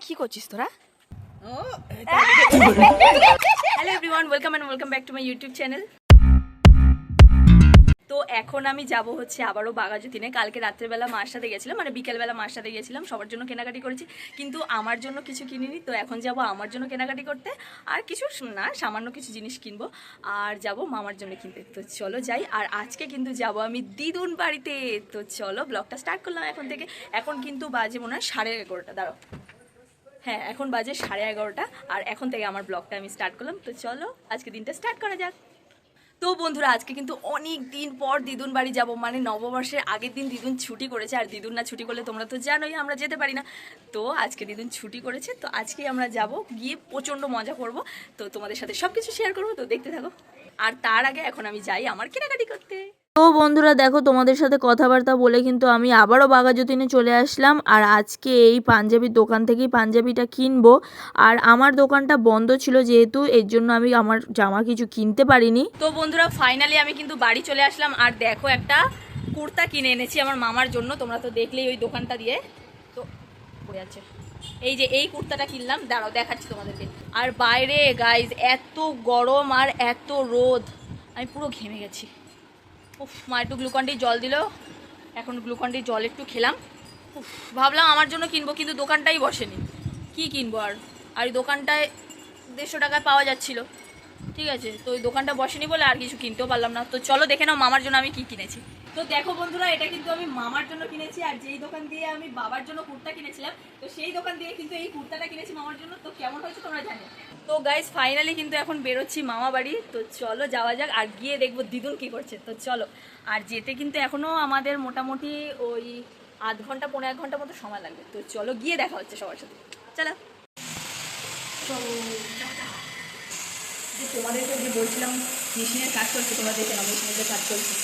কি করছিস তোরা? Hello everyone, welcome back to my YouTube channel. তো এখন আমি যাব হচ্ছে আবারও বাঘাযতীনে। কালকে রাত্রেবেলা মার সাথে গেছিলাম, মানে বিকেলবেলা মার সাথে গেছিলাম, সবার জন্য কেনাকাটি করেছি, কিন্তু আমার জন্য কিছু কিনিনি। তো এখন যাব আমার জন্য কেনাকাটি করতে, আর কিছু না, সামান্য কিছু জিনিস কিনবো, আর যাব মামার জন্য কিনতে। তো চলো যাই। আর আজকে কিন্তু যাব আমি দিদুন বাড়িতে। তো চলো ব্লগটা স্টার্ট করলাম এখন থেকে। এখন কিন্তু বাজে মনে হয় 11:30। দাঁড়াও, হ্যাঁ এখন বাজে 11:30, আর এখন থেকে আমার ব্লগটা আমি স্টার্ট করলাম। তো চলো আজকে দিনটা স্টার্ট করা যাক। তো বন্ধুরা, আজকে কিন্তু অনেক দিন পর দিদুন বাড়ি যাব, মানে নববর্ষের আগের দিন দিদুন ছুটি করেছে, আর দিদুন না ছুটি করলে তোমরা তো জানোই আমরা যেতে পারি না। তো আজকে দিদুন ছুটি করেছে, তো আজকেই আমরা যাব, গিয়ে প্রচণ্ড মজা করব। তো তোমাদের সাথে সব কিছু শেয়ার করবো, তো দেখতে থাকো। আর তার আগে এখন আমি যাই আমার কেনাকাটি করতে। তো বন্ধুরা দেখো, তোমাদের সাথে কথাবার্তা বলে কিন্তু আমি আবারও বাঘাযতীনে চলে আসলাম। আর আজকে এই পাঞ্জাবির দোকান থেকেই পাঞ্জাবিটা কিনবো। আর আমার দোকানটা বন্ধ ছিল যেহেতু, এর জন্য আমি আমার জামা কিছু কিনতে পারিনি। তো বন্ধুরা ফাইনালি আমি কিন্তু বাড়ি চলে আসলাম। আর দেখো একটা কুর্তা কিনে এনেছি আমার মামার জন্য, তোমরা তো দেখলেই ওই দোকানটা দিয়ে। তো পড়ে আছে, এই যে এই কুর্তাটা কিনলাম, দাঁড়াও দেখাচ্ছি তোমাদেরকে। আর বাইরে গাইজ এত গরম আর এত রোদ, আমি পুরো ঘেমে গেছি। উফ, মা একটু গ্লুকন-ডি জল দিল, এখন গ্লুকন-ডি জল একটু খেলাম। উফ, ভাবলাম আমার জন্য কিনবো, কিন্তু দোকানটাই বসেনি। কি কিনবো আর এই দোকানটায় 150 টাকায় পাওয়া যাচ্ছিল, ঠিক আছে। তো ওই দোকানটা বসেনি বলে আর কিছু কিনতেও পারলাম না। তো চলো দেখে নাও মামার জন্য আমি কি কিনেছি। তো দেখো বন্ধুরা, এটা কিন্তু আমি মামার জন্য কিনেছি, আর যেই দোকান দিয়ে আমি বাবার জন্য কুর্তা কিনেছিলাম, তো সেই দোকান দিয়ে কিন্তু এই কুর্তাটা কিনেছি মামার জন্য। তো কেমন হয়েছে তোমরা জানো। তো গাইস ফাইনালি কিন্তু এখন বেরোচ্ছি মামা বাড়ি। তো চলো যাওয়া যাক, আর গিয়ে দেখবো দিদুন কি করছে। তো চলো। আর যেতে কিন্তু এখনো আমাদের মোটামুটি ওই আধ ঘন্টা 1.5 ঘন্টা মতো সময় লাগবে। তো চলো গিয়ে দেখা হচ্ছে সবার সাথে, চলো। তোমাদেরকে যে বলছিলাম মেশিনের কাজ করছে, তোমরা দেখে নাও মেশিনের যে কাজ করছে।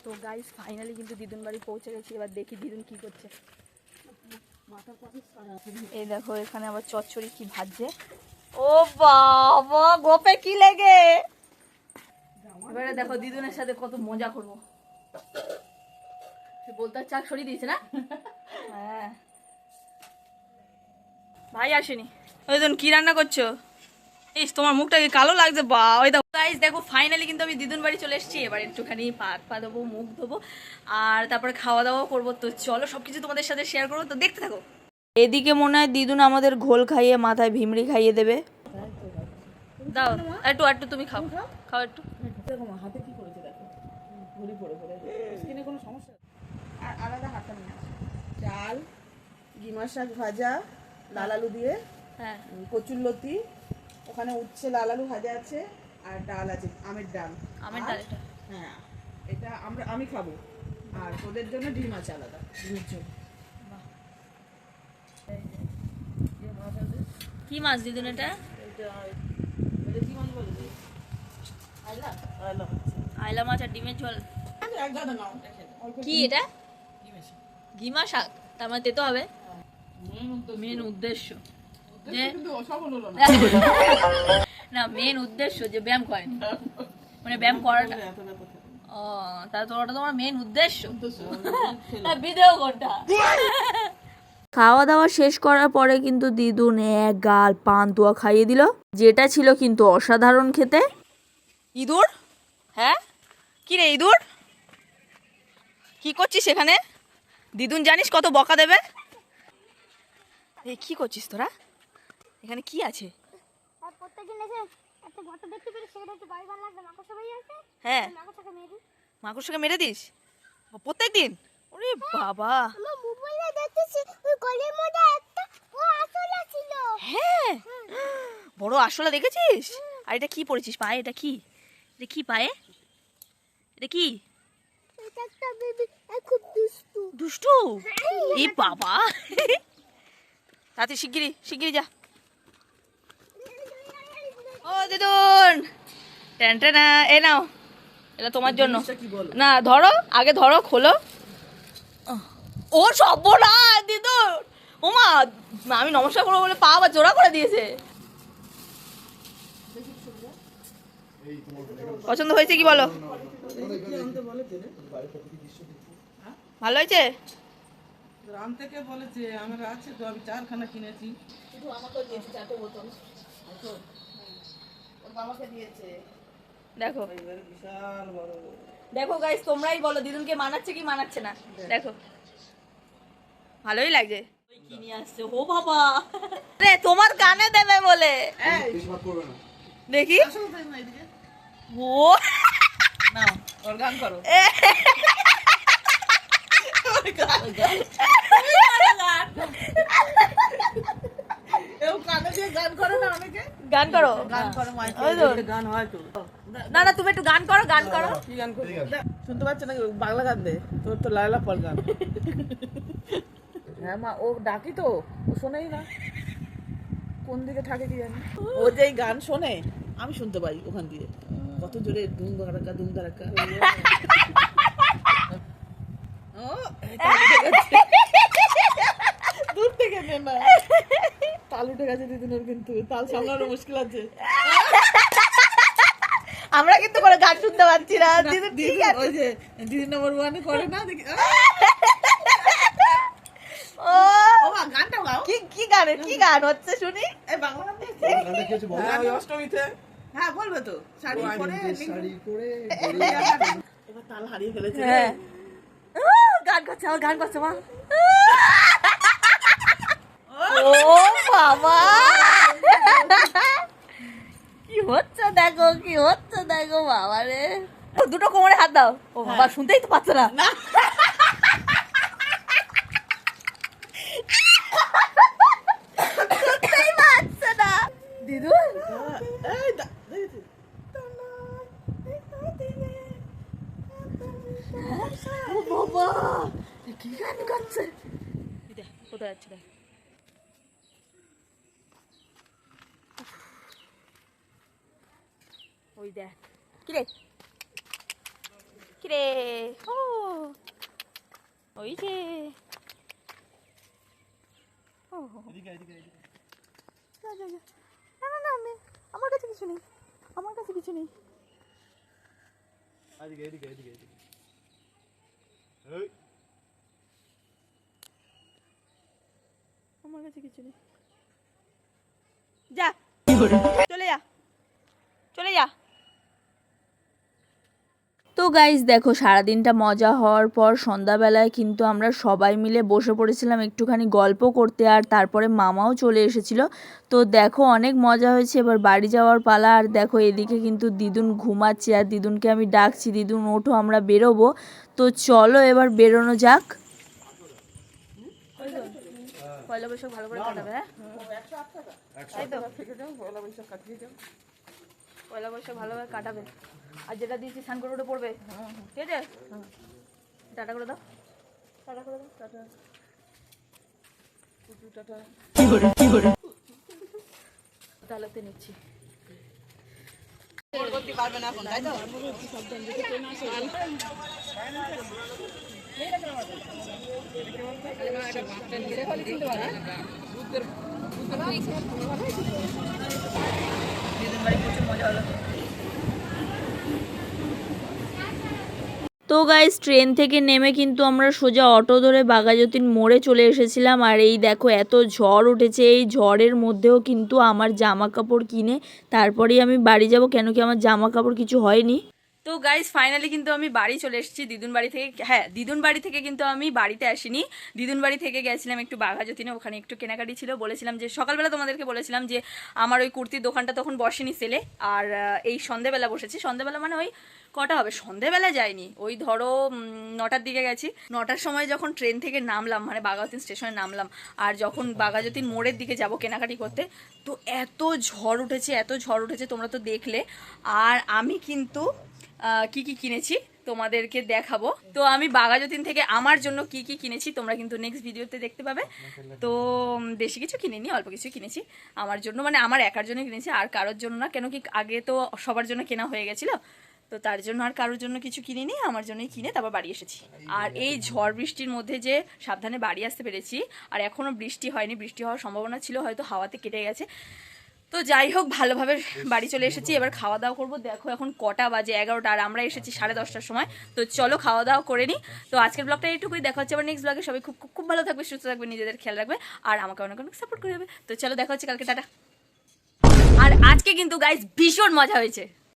তো গাইস ফাইনালি কিন্তু দিদুন বাড়ি পৌঁছে গেছি। এবার দেখি দিদুন কি করছে। এই দেখো এখানে আবার চচ্চড়ি কি ভাজছে। ও বাবা, গোপে কি লেগে। এবারে দেখো দিদুনের সাথে কত মজা করবো। বলতে চাক সরিয়ে দিয়েছে না। হ্যাঁ, ভাই আসেনি। ওই দিন কি রান্না করছো? ইস, তোমার মুখটা কি কালো লাগছে। বা ওই দেখো গাইস, দেখো ফাইনালি কিন্তু আমি দিদুন বাড়ি চলে এসেছি। এবার একটুখানি পা দেবো, মুখ ধোবো, আর তারপরে খাওয়া দাওয়া করবো। তো চলো সবকিছু তোমাদের সাথে শেয়ার করবো, তো দেখতে থাকো। এদিকে মনে হয় দিদুন আমাদের ঘোল খাইয়ে মাথায় ভিমড়ি খাইয়ে দেবে। দাও একটু একটু, তুমি খাও খাও একটু। দেখো হাতে কি করেছে, দেখো ঘুরি পড়ে পড়ে স্কিনে কোনো সমস্যা। আর আলাদা হাতা নিয়ে আসে ডাল, গিমার শাক ভাজা লাল আলু দিয়ে, হ্যাঁ কচুরলতি, ওখানে উচ্ছে লাল আলু ভাজা আছে, আর ডাল আছে আমের ডাল। আমের ডাল এটা? হ্যাঁ, এটা আমি খাবো, আর ওদের জন্য ডিম আছে আলাদা, ডিমের ঝোল। কি মাছ দিদুন এটা? এটা কি মাছ বলে? আইলা আইলা আইলা মাছ আর ডিমের ঝোল। এক গাদা নাও। কি এটা? ঘিমা শাক, তার মানে তেতো হবে। মেন উদ্দেশ্য যে না, মেন উদ্দেশ্য যে ব্যায়াম করেনি, মানে ব্যায়াম করাটা। ও, তাহলে ওটা তোমার মেন উদ্দেশ্য। ভিডিও কোনটা? খাওয়া দাওয়া শেষ করার পরে কিন্তু দিদুন এক গাল পান্তুয়া খাইয়ে দিল, যেটা ছিল কিন্তু অসাধারণ খেতে। ইঁদুর? হ্যাঁ, কি রে ইঁদুর, কি করছিস এখানে? দিদুন জানিস কত বকা দেবে। এই কি করছিস তোরা? এখানে কি আছে? হ্যাঁ, মাকড়সাকে মেরে দিস প্রত্যেক দিন? ওরে বাবা, হ্যাঁ বড় আসলে দেখেছিস? আর এটা কি পড়েছিস পায়ে? এটা কি, এটা কি পায়ে? এটা কি? দুষ্টু? এই বাবা, তাতে শিগগিরি শিগগিরি যা। ও দিদুন, ট্যান্টানা, এ নাও, এটা তোমার জন্য। জিনিসটা কি বলো? না ধরো, আগে ধরো, খোলো। ও সর্বনাশ দিদু, ওমা, আমি নমস্কার করবো বলে পা আবার জোড়া করে দিয়েছে। পছন্দ হয়েছে কি বলো? কি আনতে বলেছে রে? ভালো হয়েছে? রাম থেকে বলেছে আমার আছে তো, আমি 4খানা কিনেছি। শুধু আমাকে দিয়েছে 4টে বোতল। ওর বাবাকে দিয়েছে। দেখো এবারে বিশাল বড়। দেখো গাইস, তোমরাই বলো দিদুনকে মানাচ্ছে কি মানাচ্ছে না। দেখো ভালোই লাগছে। ওই কি নিয়ে আসছে, ও বাবা রে, তোমার কানে দেবে বলে। দেখি আসো তো না এদিকে। ও নাও, ওর গান করো। এও কানে দিয়ে গান করে না অনেকে? গান করো, গান করে মাইকে। ওই তো। গান হয় তো। না না, তুমি একটু গান করো, গান করো। কি গান করবে? শুনতে পাচ্ছ না? বাংলা গান দে। তোর তো লায়লা পল গান। হ্যাঁ মা, ও ডাকি তো, ও শোনেই না। কোন দিকে থাকে কি জানি। ও যেই গান শোনে, আমি শুনতে পাই ওখান দিয়ে। কত জোরে ধুম ধারাক্কা ধুম ধারাক্কা। ও, দূর থেকে নে না। তাল উঠে গেছে দিদিনের, কিন্তু তাল সামলানো মুশকিল আছে। আমরা কিন্তু কোনো গান শুনতে পাচ্ছি না। দিদুন কি দিদি গান? ওই যে দিদি নম্বর 1 করে না দেখি। ও ও মা, গানটা গাও। কি কি গান, কি গান হচ্ছে শুনি? এই বাংলা গান দিয়েছে? হ্যাঁ, ওই অষ্টমীতে। হ্যাঁ, বলবে তো। শাড়ি পরে এবার তাল হারিয়ে ফেলেছে। হ্যাঁ, গান করছে, আমার গান করছে মা। ও বাবা, কি হচ্ছে দেখো, কি হচ্ছে দেখো বাবা রে। দুটো কোমরে হাত দাও। ও বাবা, শুনতেই তো পাচ্ছ না। শুনতেই পাচ্ছ না দিদু। এই দেখেছি। ও বাবা, কি গান গাচ্ছে? কোথায় যাচ্ছে দেখ। ওই দেখ, কিরে কিরে, ও ওই যে, ও যা, যা, যা। না না না, আমার কাছে কিছু নেই, আমার কাছে কিছু নেই। আমার কাছে কিছু নেই, যা চলে যা, চলে যা। তো গাইজ দেখো, সারাদিনটা মজা হওয়ার পর সন্ধ্যাবেলায় কিন্তু আমরা সবাই মিলে বসে পড়েছিলাম একটুখানি গল্প করতে, আর তারপরে মামাও চলে এসেছিল। তো দেখো অনেক মজা হয়েছে, এবার বাড়ি যাওয়ার পালা। আর দেখো এদিকে কিন্তু দিদুন ঘুমাচ্ছে, আর দিদুনকে আমি ডাকছি, দিদুন ওঠো আমরা বেরোবো। তো চলো এবার বেরোনো যাক। পয়লা বৈশাখ ভালো করে কাটাবে, হ্যাঁ তাই তো, পয়লা বৈশাখ ভালোভাবে কাটাবে। আর যেটা দিয়েছি স্নান করে উঠে পড়বে, ঠিক আছে? টাটা করে দাও, টাটা করে দাও, টাটা। তাহলে তো নিচ্ছি। করতে পারবে না এখন, তাই তো? প্রচুর মজা হলো। তো গাইস, ট্রেন থেকে নেমে কিন্তু আমরা সোজা অটো ধরে বাঘাযতীন মোড়ে চলে এসেছিলাম। আর এই দেখো এত ঝড় উঠেছে, এই ঝড়ের মধ্যেও কিন্তু আমার জামা কাপড় কিনে তারপরেই আমি বাড়ি যাব, কেন কি আমার জামা কাপড় কিছু হয়নি। তো গাইস ফাইনালি কিন্তু আমি বাড়ি চলে এসেছি দিদুন বাড়ি থেকে। হ্যাঁ, দিদুন বাড়ি থেকে কিন্তু আমি বাড়িতে আসিনি, দিদুন বাড়ি থেকে গেছিলাম একটু বাঘাযতীনে, ওখানে একটু কেনাকাটি ছিল। বলেছিলাম যে সকালবেলা তোমাদেরকে বলেছিলাম যে আমার ওই কুর্তির দোকানটা তখন বসেনি সেলে, আর এই সন্ধেবেলা বসেছি। সন্ধেবেলা মানে ওই কটা হবে, সন্ধেবেলা যায়নি, ওই ধরো 9টার দিকে গেছি। 9টার সময় যখন ট্রেন থেকে নামলাম, মানে বাঘাযতীন স্টেশনে নামলাম, আর যখন বাঘাযতীন মোড়ের দিকে যাব কেনাকাটি করতে, তো এত ঝড় উঠেছে, এত ঝড় উঠেছে, তোমরা তো দেখলে। আর আমি কিন্তু কি কি কিনেছি তোমাদেরকে দেখাবো। তো আমি বাঘাযতীন থেকে আমার জন্য কি কি কিনেছি তোমরা কিন্তু নেক্সট ভিডিওতে দেখতে পাবে। তো বেশি কিছু কিনিনি, অল্প কিছু কিনেছি আমার জন্য, মানে আমার একার জন্য কিনেছি, আর কারোর জন্য না। কেন কি আগে তো সবার জন্য কেনা হয়ে গেছিলো, তো তার জন্য আর কারোর জন্য কিছু কিনিনি, আমার জন্যই কিনে তারপর বাড়ি এসেছি। আর এই ঝড় বৃষ্টির মধ্যে যে সাবধানে বাড়ি আসতে পেরেছি, আর এখনও বৃষ্টি হয়নি, বৃষ্টি হওয়ার সম্ভাবনা ছিল, হয়তো হাওয়াতে কেটে গেছে। তো যাই হোক, ভালোভাবে বাড়ি চলে এসেছি। এবার খাওয়া দাওয়া করবো। দেখো এখন কটা বাজে, 11টা, আর আমরা এসেছি 10:30টার সময়। তো চলো খাওয়া দাওয়া করে নিই। তো আজকের ব্লগটা এইটুকুই, দেখা হচ্ছে আবার নেক্সট ব্লগে। সবাই খুব খুব খুব ভালো থাকবে, সুস্থ থাকবে, নিজেদের খেয়াল রাখবে, আর আমাকে অনেক অনেক সাপোর্ট করে দেবে। তো চলো দেখা হচ্ছে কালকে, টাটা। আর আজকে কিন্তু গাইস ভীষণ মজা হয়েছে।